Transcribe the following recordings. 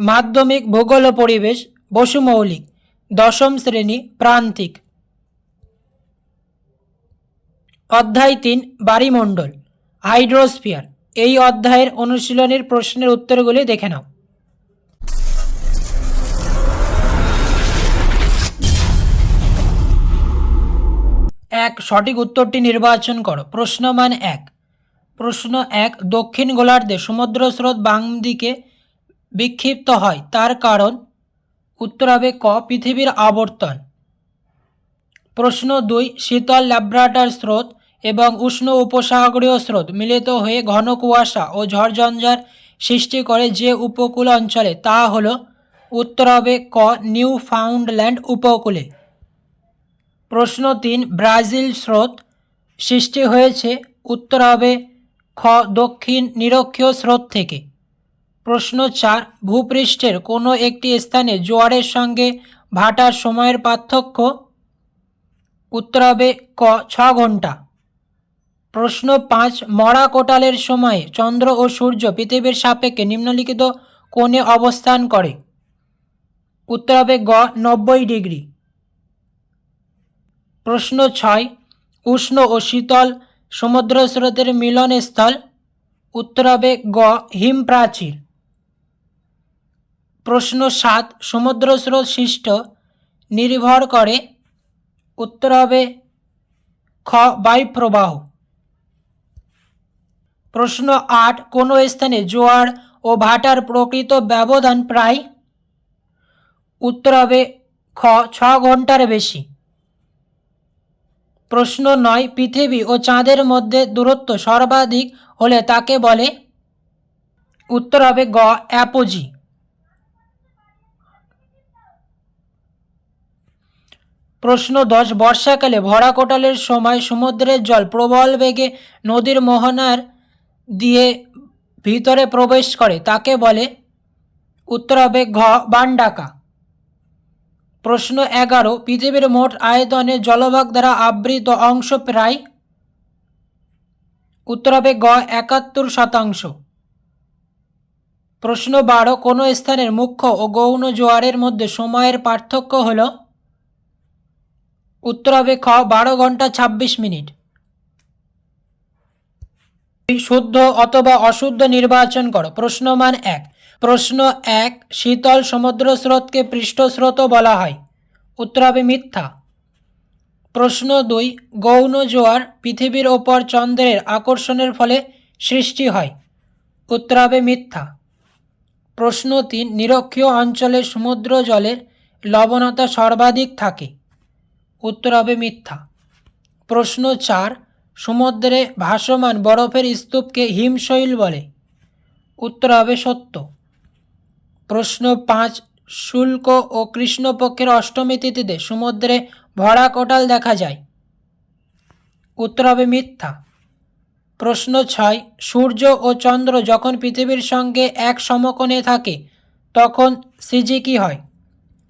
মাধ্যমিক ভূগোল ও পরিবেশ, বসু মৌলিক, দশম শ্রেণী প্রান্তিক। অধ্যায় 3 বায়ুমণ্ডল, হাইড্রোস্ফিয়ার। এই অধ্যায়ের অনুশীলনীর প্রশ্নের উত্তরগুলি দেখে নাও। এক, সঠিক উত্তরটি নির্বাচন করো। প্রশ্নমান 1। প্রশ্ন 1, দক্ষিণ গোলার্ধে সমুদ্র স্রোত বাম দিকে বিক্ষিপ্ত হয়, তার কারণ? উত্তর হবে ক, পৃথিবীর আবর্তন। প্রশ্ন 2, শীতল ল্যাব্রাডর স্রোত এবং উষ্ণ উপসাগরীয় স্রোত মিলিত হয়ে ঘন কুয়াশা ও ঝড়ঝঞ্ঝার সৃষ্টি করে যে উপকূল অঞ্চলে, তা হল? উত্তর হবে ক, নিউ ফাউন্ডল্যান্ড উপকূলে। প্রশ্ন 3, ব্রাজিল স্রোত সৃষ্টি হয়েছে, উত্তর হবে খ, দক্ষিণ নিরক্ষীয় স্রোত থেকে। প্রশ্ন 4, ভূপৃষ্ঠের কোনো একটি স্থানে জোয়ারের সঙ্গে ভাটার সময়ের পার্থক্য? উত্তর হবে ক, 6 ঘন্টা। প্রশ্ন 5, মরা কোটালের সময়ে চন্দ্র ও সূর্য পৃথিবীর সাপেক্ষে নিম্নলিখিত কোণে অবস্থান করে? উত্তর হবে গ, 90 ডিগ্রি। প্রশ্ন 6, উষ্ণ ও শীতল সমুদ্র স্রোতের মিলনস্থল? উত্তর হবে গ, হিমপ্রাচীর। প্রশ্ন 7, সমুদ্র স্রোত সৃষ্ট নির্ভর করে? উত্তর হবে খ, বায়ুপ্রবাহ। প্রশ্ন 8, কোনো স্থানে জোয়ার ও ভাটার প্রকৃত ব্যবধান প্রায়? উত্তর হবে খ, 6 ঘন্টার বেশি। প্রশ্ন 9, পৃথিবী ও চাঁদের মধ্যে দূরত্ব সর্বাধিক হলে তাকে বলে? উত্তর হবে গ, অ্যাপোজি। প্রশ্ন 10, বর্ষাকালে ভরা কোটালের সময় সমুদ্রের জল প্রবল বেগে নদীর মোহনার দিয়ে ভিতরে প্রবেশ করে, তাকে বলে? উত্তর হবে ঘ, বান ডাকা। প্রশ্ন 11, পৃথিবীর মোট আয়তনে জলভাগ দ্বারা আবৃত অংশ প্রায়? উত্তর হবে গ, 71%। প্রশ্ন 12, কোনো স্থানের মুখ্য ও গৌণ জোয়ারের মধ্যে সময়ের পার্থক্য হল? উত্তর হবে খ, 12 ঘন্টা 26 মিনিট। শুদ্ধ অথবা অশুদ্ধ নির্বাচন করো। প্রশ্নমান 1। প্রশ্ন 1, শীতল সমুদ্র স্রোতকে পৃষ্ঠস্রোতও বলা হয়। উত্তর হবে মিথ্যা। প্রশ্ন 2, গৌণ জোয়ার পৃথিবীর ওপর চন্দ্রের আকর্ষণের ফলে সৃষ্টি হয়। উত্তর হবে মিথ্যা। প্রশ্ন 3, নিরক্ষীয় অঞ্চলে সমুদ্র জলের লবণতা সর্বাধিক থাকে। উত্তর হবে মিথ্যা। প্রশ্ন 4, সমুদ্রে ভাসমান বরফের স্তূপকে হিমশৈল বলে। উত্তর হবে সত্য। প্রশ্ন 5, শুল্ক ও কৃষ্ণপক্ষের অষ্টমী তিথিতে সমুদ্রে ভরা কোটাল দেখা যায়। উত্তর হবে মিথ্যা। প্রশ্ন 6, সূর্য ও চন্দ্র যখন পৃথিবীর সঙ্গে এক সমকোণে থাকে তখন সিজি কি হয়?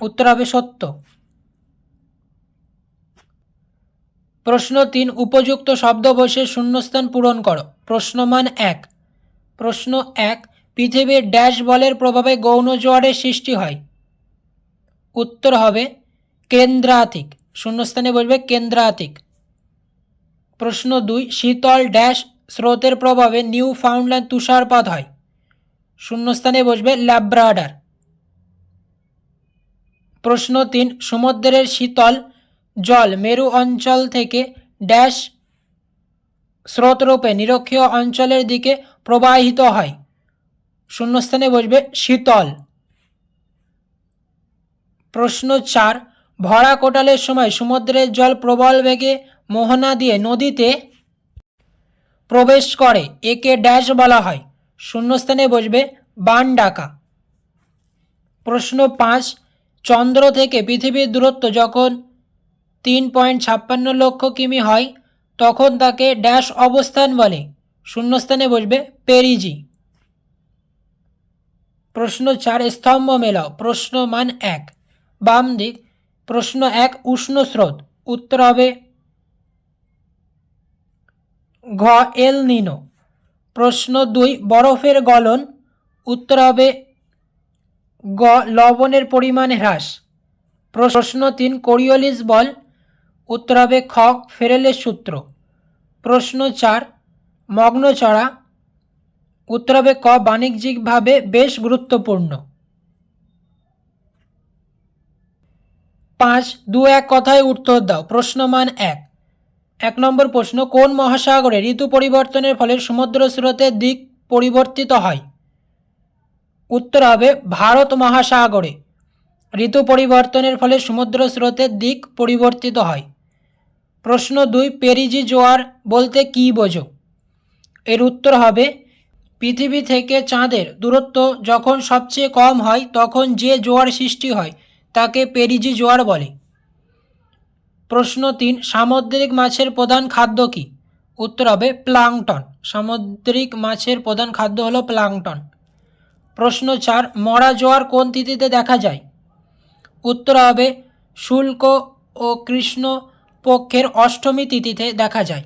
উত্তর হবে সত্য। প্রশ্ন 3, উপযুক্ত শব্দ বসে শূন্যস্থান পূরণ করো। প্রশ্নমান 1। প্রশ্ন 1, পৃথিবীর ড্যাশ বলের প্রভাবে গৌণ জোয়ারের সৃষ্টি হয়। উত্তর হবে কেন্দ্রাতিক। শূন্যস্থানে বলবে কেন্দ্রাতিক। প্রশ্ন 2, শীতল ড্যাশ স্রোতের প্রভাবে নিউ ফাউন্ডল্যান্ড তুষারপাত হয়। শূন্যস্থানে বসবে ল্যাব্রাডর। প্রশ্ন 3, সমুদ্রের শীতল জল মেরু অঞ্চল থেকে ড্যাশ স্রোতরূপে নিরক্ষীয় অঞ্চলের দিকে প্রবাহিত হয়। শূন্যস্থানে বসবে শীতল। প্রশ্ন 4, ভরা কোটালের সময় সমুদ্রের জল প্রবল বেগে মোহনা দিয়ে নদীতে প্রবেশ করে, একে ড্যাশ বলা হয়। শূন্যস্থানে বসবে বান ডাকা। প্রশ্ন 5, চন্দ্র থেকে পৃথিবীর দূরত্ব যখন 3.56 লক্ষ কিমি হয় তখন তাকে ড্যাশ অবস্থান বলে। শূন্যস্থানে বসবে পেরিজি। প্রশ্ন 4, স্তম্ভ মেলাও। প্রশ্নমান 1, বাম দিক। প্রশ্ন 1, উষ্ণ স্রোত। উত্তর হবে ঘ, এল নিনো। প্রশ্ন 2, বরফের গলন। উত্তর হবে গ লবণের পরিমাণ হ্রাস। প্রশ্ন 3 কোরিওলিস বল। উত্তর হবে খ ফেরেলের সূত্র। প্রশ্ন 4 মগ্নচড়া। উত্তর হবে ক বাণিজ্যিকভাবে বেশ গুরুত্বপূর্ণ। 5 2-1 কথায় উত্তর দাও। প্রশ্নমান 1 নম্বর প্রশ্ন কোন মহাসাগরে ঋতু পরিবর্তনের ফলে সমুদ্র স্রোতের দিক পরিবর্তিত হয়? উত্তর হবে ভারত মহাসাগরে ঋতু পরিবর্তনের ফলে সমুদ্র স্রোতের দিক পরিবর্তিত হয়। প্রশ্ন 2 পেরিজি জোয়ার বলতে কী বোঝো? এর উত্তর হবে পৃথিবী থেকে চাঁদের দূরত্ব যখন সবচেয়ে কম হয় তখন যে জোয়ার সৃষ্টি হয় তাকে পেরিজি জোয়ার বলে। প্রশ্ন 3 সামুদ্রিক মাছের প্রধান খাদ্য কী? উত্তর হবে প্লাঙ্কটন। সামুদ্রিক মাছের প্রধান খাদ্য হলো প্লাঙ্কটন। প্রশ্ন 4 মরা জোয়ার কোন তিথিতে দেখা যায়? উত্তর হবে শুল্ক ও কৃষ্ণ পক্ষের অষ্টমী তিথিতে দেখা যায়।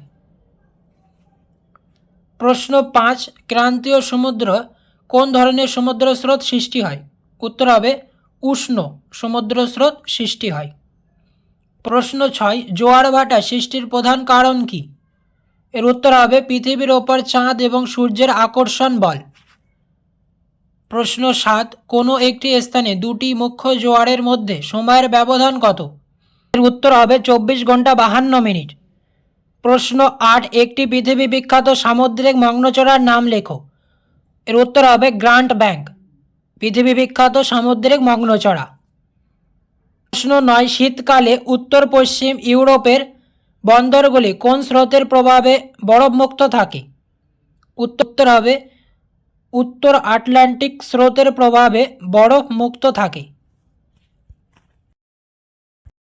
প্রশ্ন 5 ক্রান্তীয় সমুদ্র কোন ধরনের সমুদ্র স্রোত সৃষ্টি হয়? উত্তর হবে উষ্ণ সমুদ্র স্রোত সৃষ্টি হয়। প্রশ্ন 6 জোয়ার ভাটা সৃষ্টির প্রধান কারণ কি? এর উত্তর হবে পৃথিবীর ওপর চাঁদ এবং সূর্যের আকর্ষণ বল। প্রশ্ন 7 কোনো একটি স্থানে দুটি মুখ্য জোয়ারের মধ্যে সময়ের ব্যবধান কত? এর উত্তর হবে 24 ঘন্টা 52 মিনিট। প্রশ্ন 8 একটি পৃথিবী বিখ্যাত সামুদ্রিক মগ্নচড়ার নাম লেখো। এর উত্তর হবে গ্র্যান্ট ব্যাংক পৃথিবী বিখ্যাত সামুদ্রিক মগ্নচড়া। প্রশ্ন 9 শীতকালে উত্তর পশ্চিম ইউরোপের বন্দরগুলি কোন স্রোতের প্রভাবে বরফমুক্ত থাকে? উত্তর হবে উত্তর আটলান্টিক স্রোতের প্রভাবে বরফ মুক্ত থাকে।